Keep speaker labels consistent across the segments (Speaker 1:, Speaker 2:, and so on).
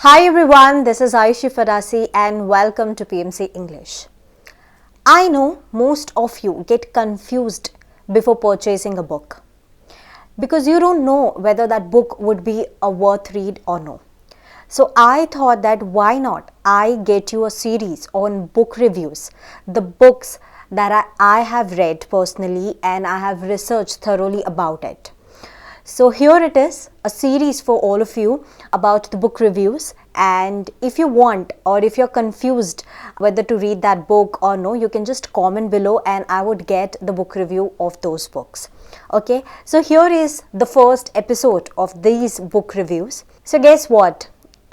Speaker 1: Hi everyone, this is Ayushi Pharasi and welcome to PMC English. I know most of you get confused before purchasing a book because you don't know whether that book would be a worth read or no. So I thought that why not I get you a series on book reviews, the books that I have read personally and I have researched thoroughly about it. So here it is, a series for all of you about the book reviews, and if you want or if you're confused whether to read that book or no, you can just comment below and I would get the book review of those books. Okay, so here is the first episode of these book reviews. So guess what?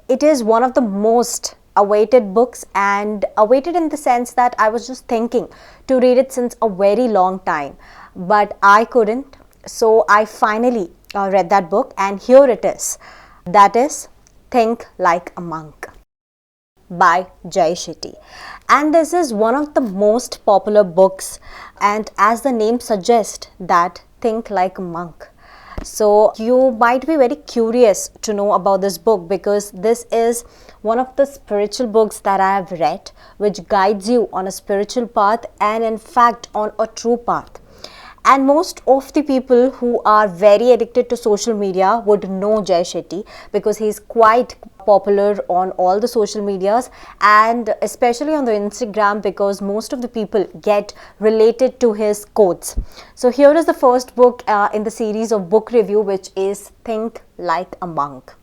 Speaker 1: It is one of the most awaited books, and awaited in the sense that I was just thinking to read it since a very long time, but I couldn't. So I finally read that book, and here it is. That is Think Like a Monk by Shetty. And this is one of the most popular books, and as the name suggests, that think like a monk. So you might be very curious to know about this book because this is one of the spiritual books that I have read, which guides you on a spiritual path and in fact on a true path. And most of the people who are very addicted to social media would know Shetty because he's quite popular on all the social medias and especially on the Instagram because most of the people get related to his quotes. So here is the first book in the series of book review, which is Think Like a Monk.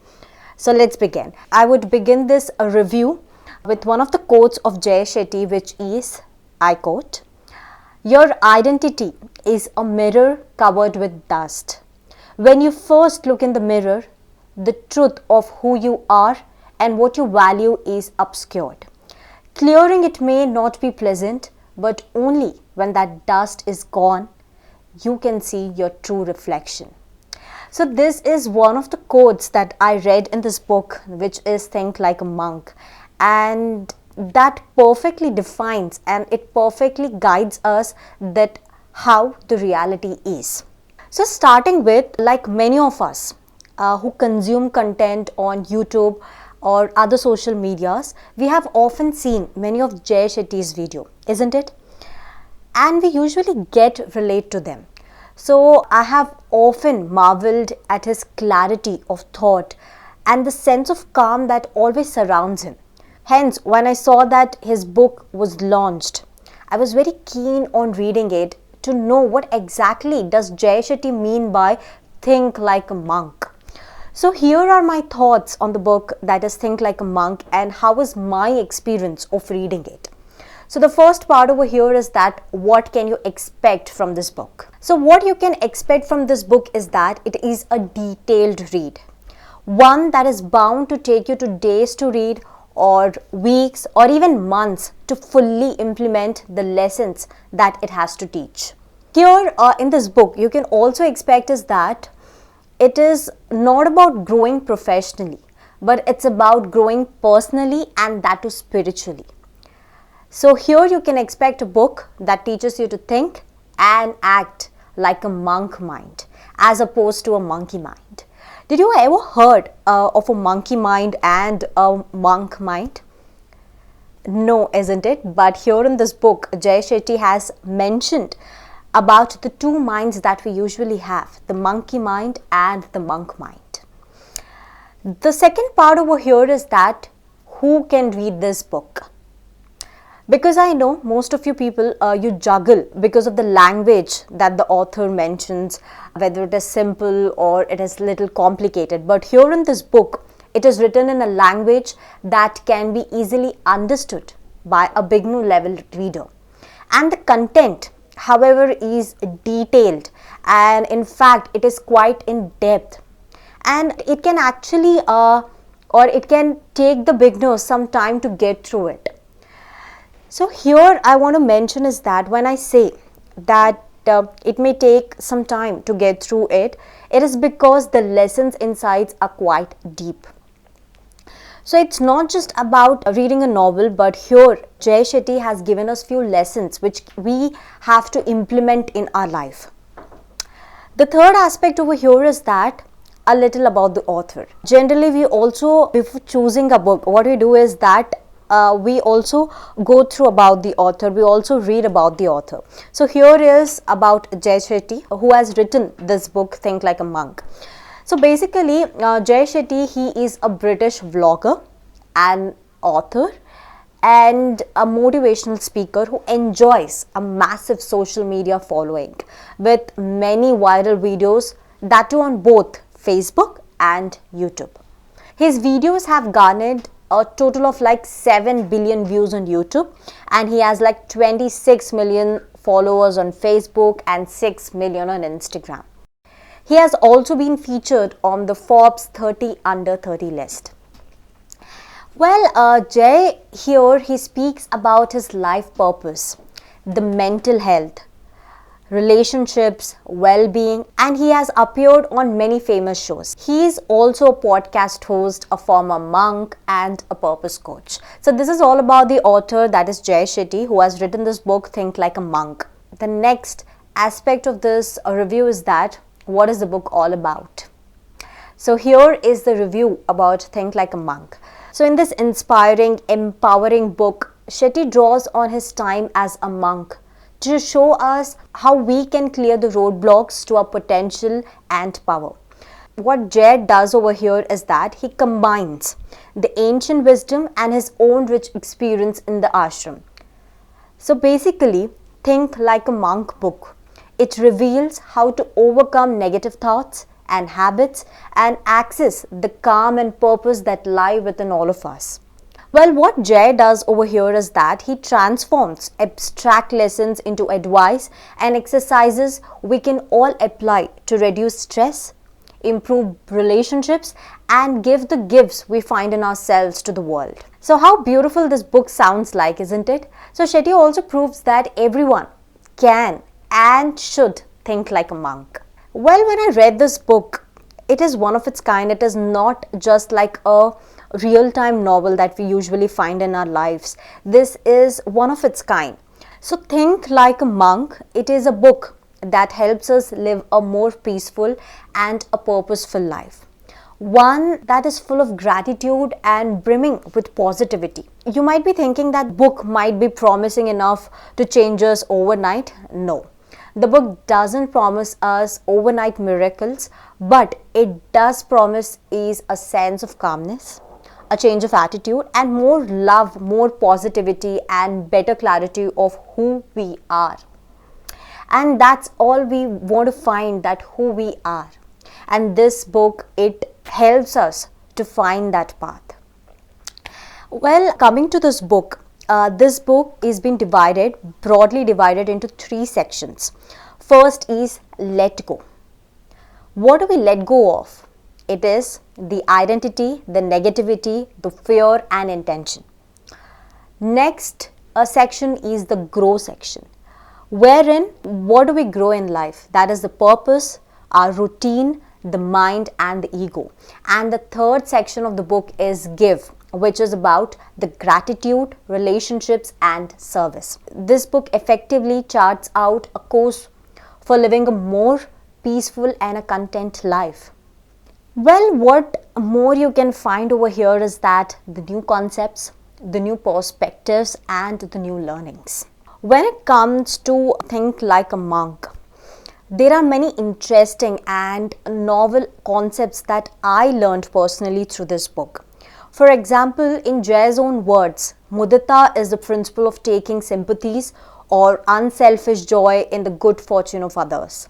Speaker 1: So let's begin. I would begin this review with one of the quotes of Shetty, which is, I quote, "Your identity is a mirror covered with dust. When you first look in the mirror, the truth of who you are and what you value is obscured. Clearing it may not be pleasant, but only when that dust is gone, you can see your true reflection." So this is one of the quotes that I read in this book, which is Think Like a Monk. And that perfectly defines and it perfectly guides us that how the reality is. So starting with, like many of us who consume content on YouTube or other social medias, we have often seen many of Shetty's video, isn't it? And we usually get relate to them. So I have often marveled at his clarity of thought and the sense of calm that always surrounds him. Hence, when I saw that his book was launched, I was very keen on reading it to know what exactly does Shetty mean by think like a monk. So here are my thoughts on the book that is Think Like a Monk and how was my experience of reading it. So the first part over here is that what can you expect from this book? So what you can expect from this book is that it is a detailed read. One that is bound to take you to days to read or weeks or even months to fully implement the lessons that it has to teach. Here in this book, you can also expect is that it is not about growing professionally, but it's about growing personally and that too spiritually. So here you can expect a book that teaches you to think and act like a monk mind as opposed to a monkey mind. Did you ever heard of a monkey mind and a monk mind? No, isn't it? But here in this book, Shetty has mentioned about the two minds that we usually have, the monkey mind and the monk mind. The second part over here is that who can read this book? Because I know most of you people, you juggle because of the language that the author mentions, whether it is simple or it is little complicated. But here in this book, it is written in a language that can be easily understood by a beginner level reader. And the content, however, is detailed and in fact, it is quite in depth. And it can actually, or it can take the beginner some time to get through it. So here I want to mention is that when I say that it may take some time to get through it, it is because the lessons inside are quite deep. So it's not just about reading a novel, but here Shetty has given us few lessons which we have to implement in our life. The third aspect over here is that a little about the author. Generally, we also, before choosing a book, what we do is that we also go through about the author, we also read about the author. So here is about Shetty, who has written this book, Think Like a Monk. So basically, Shetty, he is a British vlogger, an author, and a motivational speaker who enjoys a massive social media following with many viral videos, that too on both Facebook and YouTube. His videos have garnered a total of like 7 billion views on YouTube, and he has like 26 million followers on Facebook and 6 million on Instagram. He has also been featured on the Forbes 30 under 30 list. Well, Jay here, he speaks about his life purpose, the mental health, relationships, well-being, and he has appeared on many famous shows. He is also a podcast host, a former monk, and a purpose coach. So this is all about the author, that is Jay Shetty, who has written this book, Think Like a Monk. The next aspect of this review is that, what is the book all about? So here is the review about Think Like a Monk. So in this inspiring, empowering book, Shetty draws on his time as a monk to show us how we can clear the roadblocks to our potential and power. What Jay does over here is that he combines the ancient wisdom and his own rich experience in the ashram. So basically, Think Like a Monk book. It reveals how to overcome negative thoughts and habits and access the calm and purpose that lie within all of us. Well, what Jay does over here is that he transforms abstract lessons into advice and exercises we can all apply to reduce stress, improve relationships, and give the gifts we find in ourselves to the world. So how beautiful this book sounds like, isn't it? So Shetty also proves that everyone can and should think like a monk. Well, when I read this book, it is one of its kind. It is not just like a real-time novel that we usually find in our lives. This is one of its kind. So Think Like a Monk, it is a book that helps us live a more peaceful and a purposeful life. One that is full of gratitude and brimming with positivity. You might be thinking that book might be promising enough to change us overnight. No. The book doesn't promise us overnight miracles, but it does promise is a sense of calmness, a change of attitude, and more love, more positivity, and better clarity of who we are. And that's all we want to find, that who we are. And this book, it helps us to find that path. Well, coming to this book is being broadly divided into 3 sections. First is let go. What do we let go of? It is the identity, the negativity, the fear and intention. Next, a section is the grow section, wherein what do we grow in life? That is the purpose, our routine, the mind and the ego. And the third section of the book is give, which is about the gratitude, relationships and service. This book effectively charts out a course for living a more peaceful and a content life. Well, what more you can find over here is that the new concepts, the new perspectives and the new learnings. When it comes to Think Like a Monk, there are many interesting and novel concepts that I learned personally through this book. For example, in Jay's own words, mudita is the principle of taking sympathies or unselfish joy in the good fortune of others.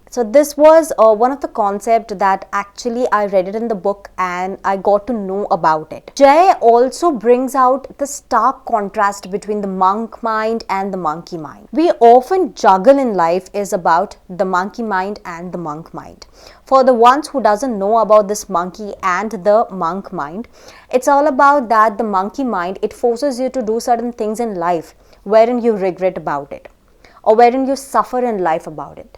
Speaker 1: So this was one of the concepts that actually I read it in the book and I got to know about it. Jay also brings out the stark contrast between the monk mind and the monkey mind. We often juggle in life is about the monkey mind and the monk mind. For the ones who doesn't know about this monkey and the monk mind, it's all about that the monkey mind, it forces you to do certain things in life wherein you regret about it or wherein you suffer in life about it.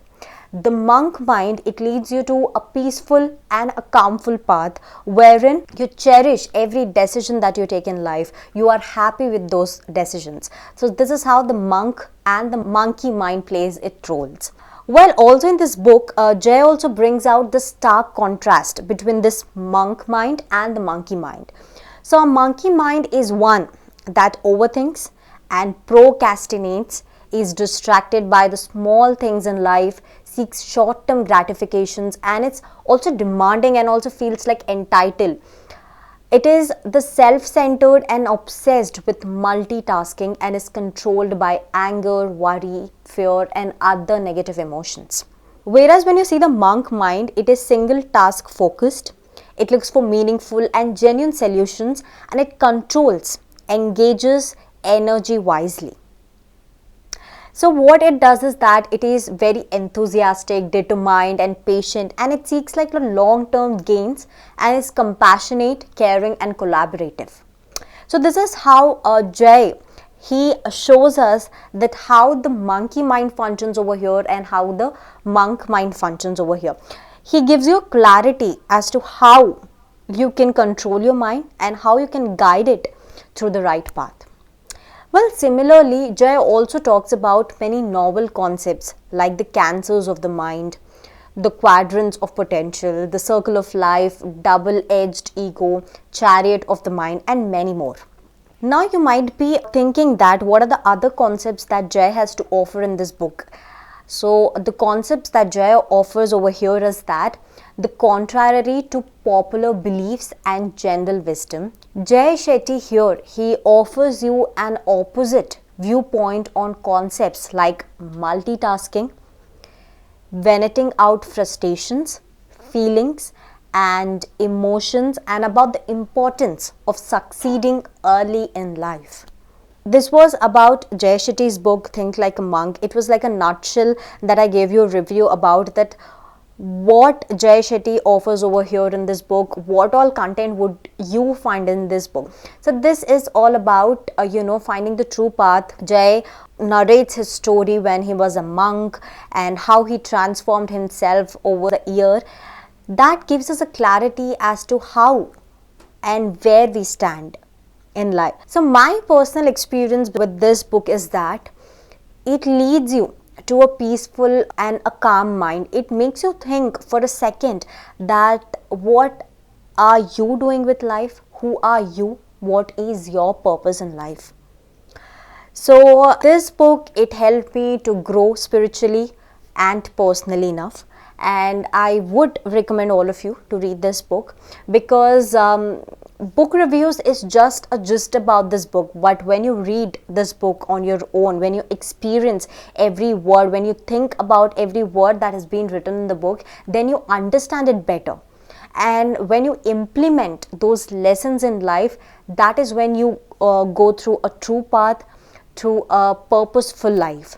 Speaker 1: The monk mind, it leads you to a peaceful and a calmful path wherein you cherish every decision that you take in life. You are happy with those decisions. So this is how the monk and the monkey mind plays its roles. Well, also in this book, Jay also brings out the stark contrast between this monk mind and the monkey mind. So, a monkey mind is one that overthinks and procrastinates, is distracted by the small things in life, seeks short term gratifications, and it's also demanding and also feels like entitled. It is the self centered and obsessed with multitasking and is controlled by anger, worry, fear, and other negative emotions. Whereas when you see the monk mind, it is single task focused, it looks for meaningful and genuine solutions, and it controls, engages energy wisely. So what it does is that it is very enthusiastic, determined and patient, and it seeks like long-term gains and is compassionate, caring and collaborative. So this is how Jay, he shows us that how the monkey mind functions over here and how the monk mind functions over here. He gives you clarity as to how you can control your mind and how you can guide it through the right path. Well, similarly, Jay also talks about many novel concepts like the cancers of the mind, the quadrants of potential, the circle of life, double-edged ego, chariot of the mind, and many more. Now, you might be thinking that what are the other concepts that Jay has to offer in this book? So, the concepts that Jay offers over here is that the contrary to popular beliefs and general wisdom, Jay Shetty here, he offers you an opposite viewpoint on concepts like multitasking, venting out frustrations, feelings and emotions, and about the importance of succeeding early in life. This was about Jay Shetty's book Think Like a Monk. It was like a nutshell that I gave you a review about that what Jay Shetty offers over here in this book, what all content would you find in this book. So this is all about finding the true path. Jay narrates his story when he was a monk and how he transformed himself over the year. That gives us a clarity as to how and where we stand in life. So my personal experience with this book is that it leads you to a peaceful and a calm mind. It makes you think for a second that what are you doing with life? Who are you? What is your purpose in life? So this book, it helped me to grow spiritually and personally enough, and I would recommend all of you to read this book because book reviews is just a gist about this book, but when you read this book on your own, when you experience every word, when you think about every word that has been written in the book, then you understand it better. And when you implement those lessons in life, that is when you go through a true path, through a purposeful life.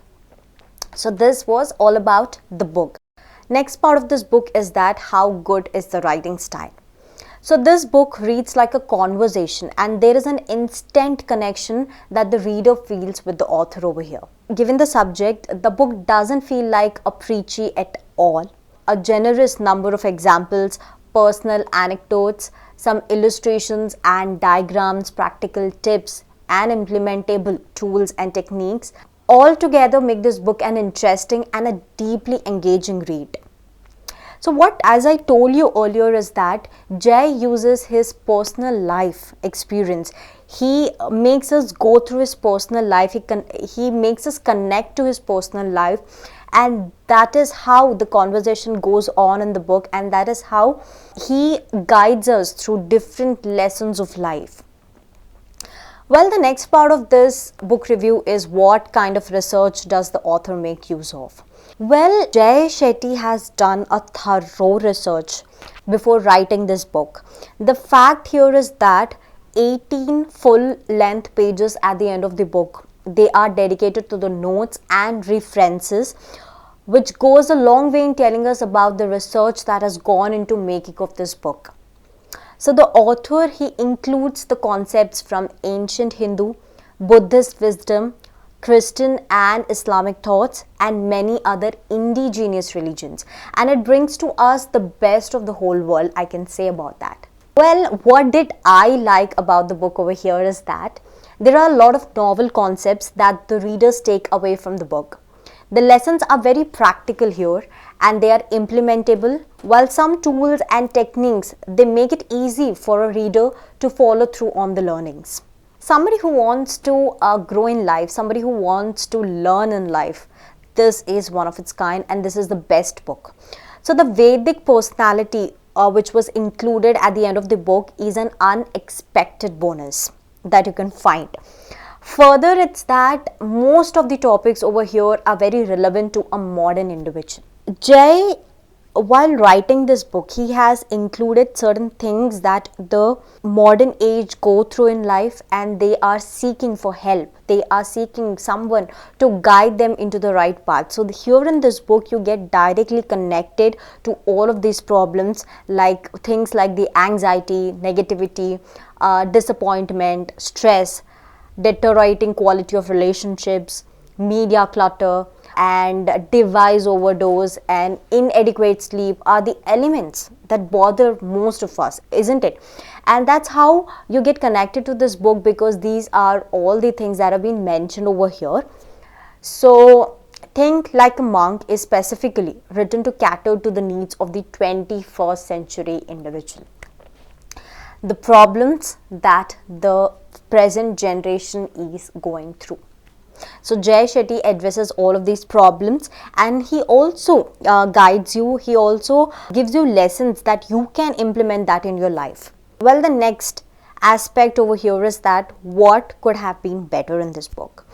Speaker 1: So this was all about the book. Next part of this book is that how good is the writing style. So this book reads like a conversation and there is an instant connection that the reader feels with the author over here. Given the subject, the book doesn't feel like a preachy at all. A generous number of examples, personal anecdotes, some illustrations and diagrams, practical tips and implementable tools and techniques all together make this book an interesting and a deeply engaging read. So what, as I told you earlier, is that Jay uses his personal life experience. He makes us go through his personal life. He makes us connect to his personal life, and that is how the conversation goes on in the book, and that is how he guides us through different lessons of life. Well, the next part of this book review is what kind of research does the author make use of? Well, Jay Shetty has done a thorough research before writing this book. The fact here is that 18 full length pages at the end of the book, they are dedicated to the notes and references, which goes a long way in telling us about the research that has gone into making of this book. So the author, he includes the concepts from ancient Hindu, Buddhist wisdom, Christian and Islamic thoughts, and many other indigenous religions. And it brings to us the best of the whole world, I can say about that. Well, what did I like about the book over here is that there are a lot of novel concepts that the readers take away from the book. The lessons are very practical here and they are implementable, while some tools and techniques they make it easy for a reader to follow through on the learnings. Somebody who wants to grow in life, somebody who wants to learn in life, this is one of its kind and this is the best book. So the Vedic personality which was included at the end of the book is an unexpected bonus that you can find. Further, it's that most of the topics over here are very relevant to a modern individual. Jay, while writing this book, he has included certain things that the modern age go through in life and they are seeking for help. They are seeking someone to guide them into the right path. So here in this book, you get directly connected to all of these problems, like things like the anxiety, negativity, disappointment, stress, deteriorating quality of relationships, media clutter, and device overdose and inadequate sleep are the elements that bother most of us, isn't it? And that's how you get connected to this book, because these are all the things that have been mentioned over here. So Think Like a Monk is specifically written to cater to the needs of the 21st century individual. The problems that the present generation is going through. So Jay Shetty addresses all of these problems, and he also guides you, he also gives you lessons that you can implement that in your life. Well, the next aspect over here is that what could have been better in this book?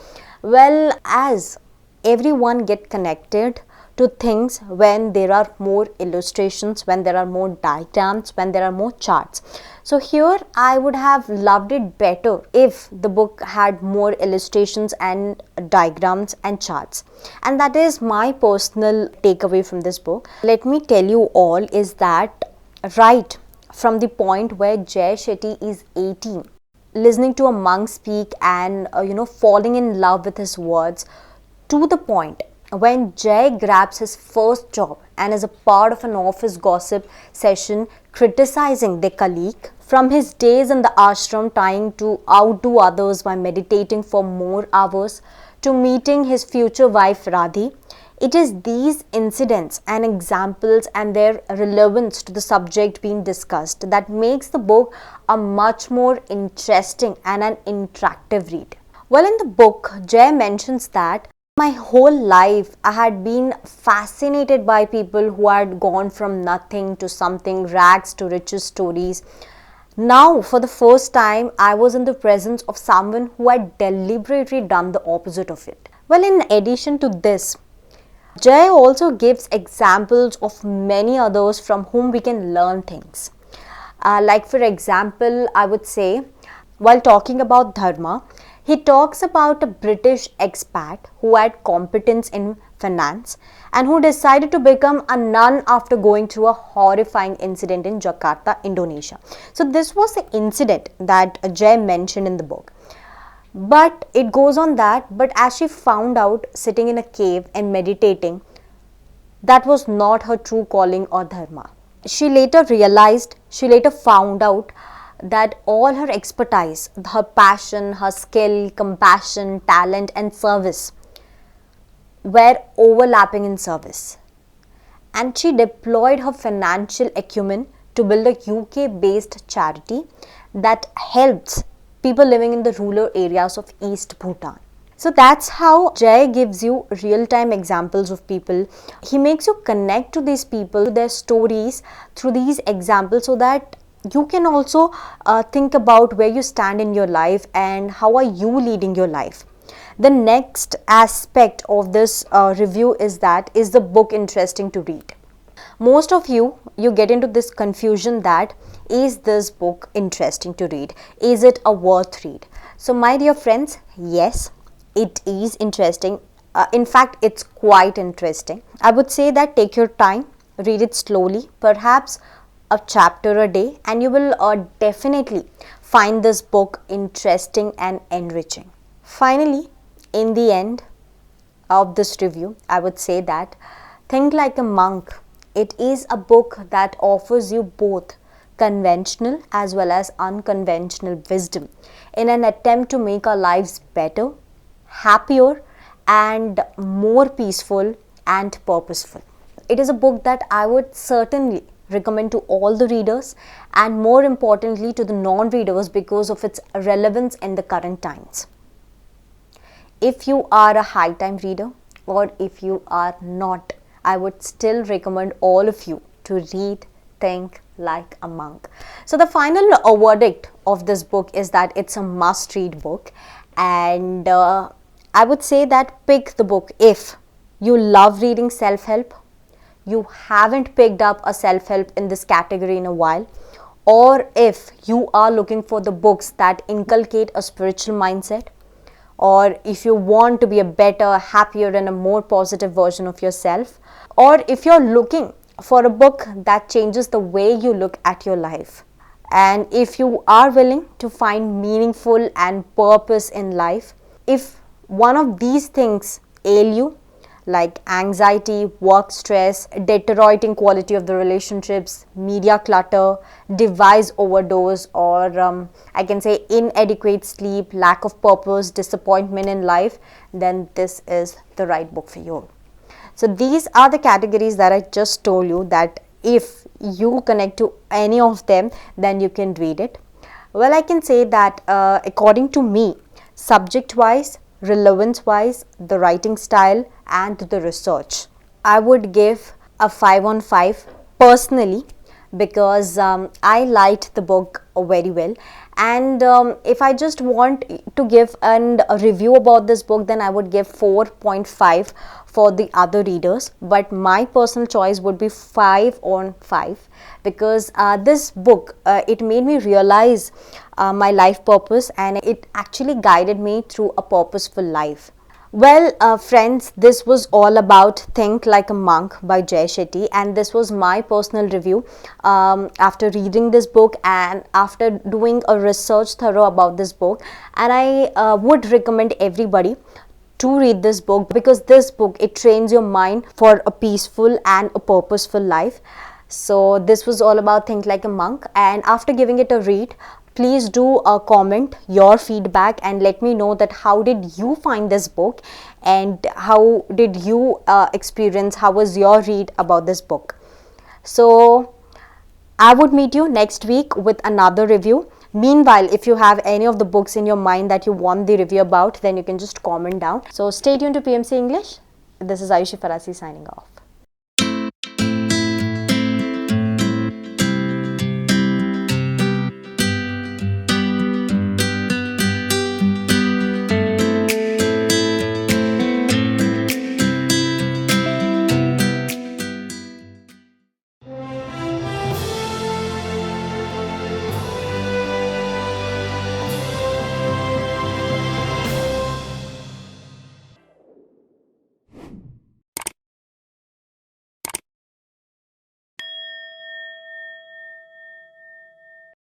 Speaker 1: Well, as everyone get connected to things when there are more illustrations, when there are more diagrams, when there are more charts. So here I would have loved it better if the book had more illustrations and diagrams and charts. And that is my personal takeaway from this book. Let me tell you all is that right from the point where Jay Shetty is 18, listening to a monk speak and falling in love with his words, to the point when Jay grabs his first job and is a part of an office gossip session criticizing their colleague, from his days in the ashram trying to outdo others by meditating for more hours, to meeting his future wife Radhi, it is these incidents and examples and their relevance to the subject being discussed that makes the book a much more interesting and an interactive read. Well, in the book, Jay mentions that my whole life I had been fascinated by people who had gone from nothing to something, rags to riches stories. Now, for the first time, I was in the presence of someone who had deliberately done the opposite of it. Well, in addition to this, Jay also gives examples of many others from whom we can learn things. Like for example, I would say, while talking about dharma, he talks about a British expat who had competence in finance and who decided to become a nun after going through a horrifying incident in Jakarta, Indonesia. So this was the incident that Jay mentioned in the book. But it goes on that, but as she found out sitting in a cave and meditating, that was not her true calling or dharma. She later found out that all her expertise, her passion, her skill, compassion, talent and service were overlapping in service. And she deployed her financial acumen to build a UK-based charity that helps people living in the rural areas of East Bhutan. So that's how Jay gives you real-time examples of people. He makes you connect to these people, their stories through these examples, so that you can also think about where you stand in your life and how are you leading your life. The next aspect of this review is that, is the book interesting to read? Most of you get into this confusion that, is this book interesting to read? Is it a worth read? So my dear friends, yes, it is interesting. In fact, it's quite interesting. I would say that take your time, read it slowly, perhaps a chapter a day, and you will definitely find this book interesting and enriching. Finally, in the end of this review, I would say that Think Like a Monk, it is a book that offers you both conventional as well as unconventional wisdom in an attempt to make our lives better, happier and more peaceful and purposeful. It is a book that I would certainly recommend to all the readers, and more importantly to the non-readers, because of its relevance in the current times. If you are a high time reader or if you are not, I would still recommend all of you to read Think Like a Monk. So the final verdict of this book is that it's a must read book, and I would say that pick the book if you love reading self-help, you haven't picked up a self-help in this category in a while, or if you are looking for the books that inculcate a spiritual mindset, or if you want to be a better, happier and a more positive version of yourself, or if you're looking for a book that changes the way you look at your life. And if you are willing to find meaningful and purpose in life, if one of these things ail you, like anxiety, work stress, deteriorating quality of the relationships, media clutter, device overdose, or I can say inadequate sleep, lack of purpose, disappointment in life, then this is the right book for you. So these are the categories that I just told you, that if you connect to any of them, then you can read it. Well, I can say that according to me, subject wise, relevance wise, the writing style and the research, I would give a 5 on 5 personally, because I liked the book very well. And if I just want to give a review about this book, then I would give 4.5 for the other readers, but my personal choice would be 5 on 5, because this book, it made me realize my life purpose, and it actually guided me through a purposeful life. Well, friends, this was all about Think Like a Monk by Shetty, and this was my personal review after reading this book and after doing a research thorough about this book. And I would recommend everybody to read this book, because this book, it trains your mind for a peaceful and a purposeful life. So this was all about Think Like a Monk, and after giving it a read, please do comment your feedback and let me know that how did you find this book, and how did you experience, how was your read about this book. So I would meet you next week with another review. Meanwhile, if you have any of the books in your mind that you want the review about, then you can just comment down. So stay tuned to PMC English. This is Ayushi Pharasi signing off.